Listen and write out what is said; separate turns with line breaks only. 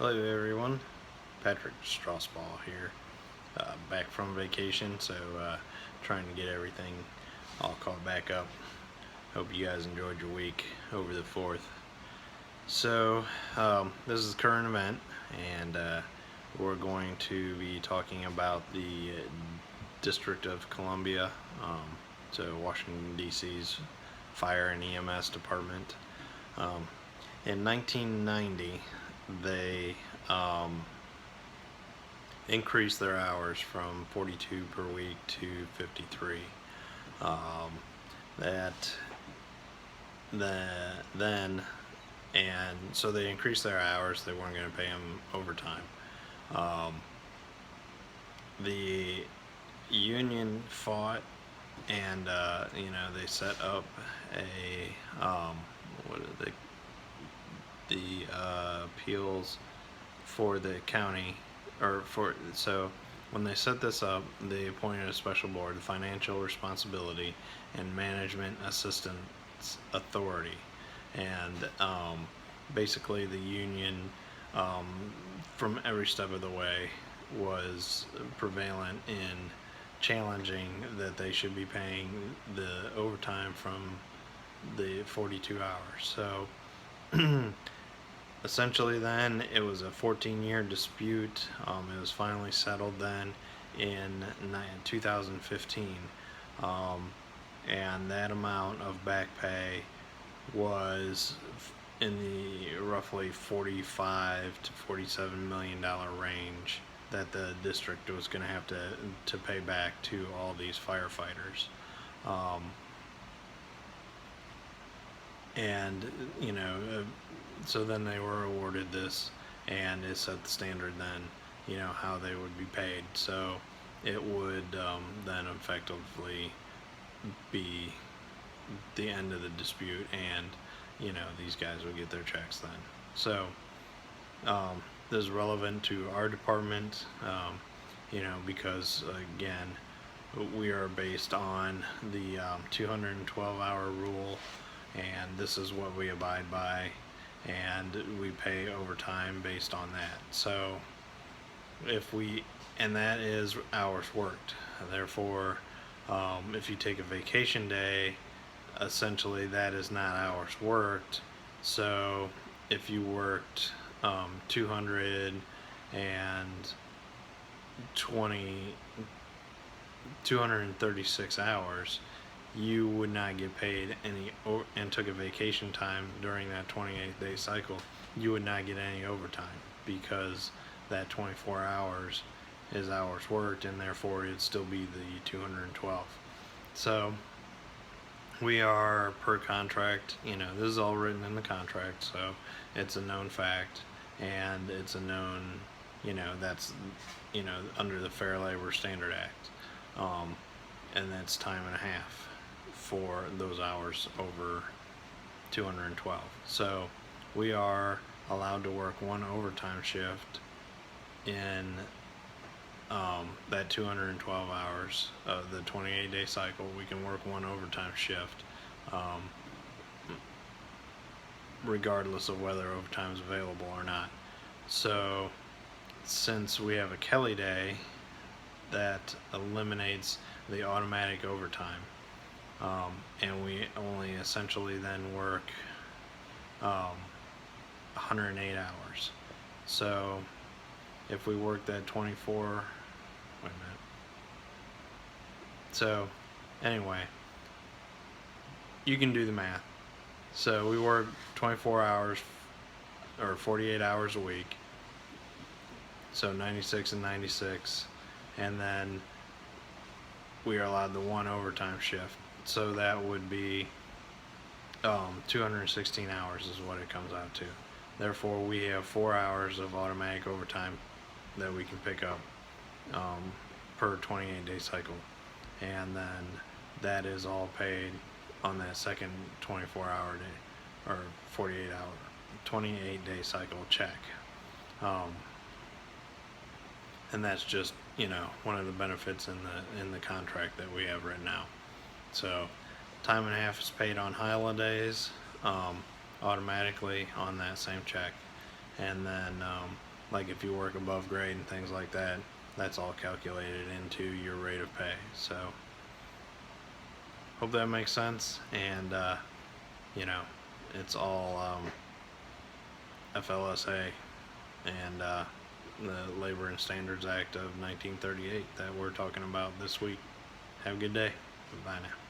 Hello everyone, Patrick Strasball here, back from vacation, so trying to get everything all caught back up. Hope you guys enjoyed your week over the 4th. So this is the current event, and we're going to be talking about the District of Columbia, so Washington DC's Fire and EMS Department. In 1990, they increased their hours from 42 per week to 53. Then and so they increased their hours. They weren't going to pay them overtime. The union fought, and they set up a what are the appeals for the county, so when they set this up, they appointed a special board, the Financial Responsibility and Management Assistance Authority, and basically the union, from every step of the way, was prevalent in challenging that they should be paying the overtime from the 42 hours. So essentially then it was a 14-year dispute. It was finally settled then in 2015, and that amount of back pay was in the roughly $45 to $47 million range that the district was going to have to pay back to all these firefighters. And so then they were awarded this, and it set the standard then, how they would be paid. So it would then effectively be the end of the dispute, and these guys would get their checks then. So this is relevant to our department, because again, we are based on the 212-hour rule, and this is what we abide by, and we pay overtime based on that. So and that is hours worked. Therefore, if you take a vacation day, essentially that is not hours worked. So if you worked 236 hours, you would not get paid any, and took a vacation time during that 28-day cycle, you would not get any overtime, because that 24 hours is hours worked, and therefore it'd still be the 212. So we are, per contract, this is all written in the contract, so it's a known fact, and it's a known, that's, under the Fair Labor Standard Act, and that's time and a half for those hours over 212. So we are allowed to work one overtime shift in that 212 hours of the 28-day cycle. We can work one overtime shift, regardless of whether overtime is available or not. So since we have a Kelly day, that eliminates the automatic overtime, and we only essentially then work 108 hours. So if we work that 24, wait a minute. So anyway, you can do the math. So we work 24 hours or 48 hours a week, so 96 and 96, and then we are allowed the one overtime shift. So that would be 216 hours is what it comes out to. Therefore, we have 4 hours of automatic overtime that we can pick up per 28-day cycle, and then that is all paid on that second 24-hour day, or 28-day cycle check. And that's just one of the benefits in the contract that we have right now. So time and a half is paid on holidays, automatically on that same check, and then like if you work above grade and things like that, that's all calculated into your rate of pay. So hope that makes sense. And you know, it's all FLSA and the Labor and Standards Act of 1938 that we're talking about this week. Have a good day. Bye now.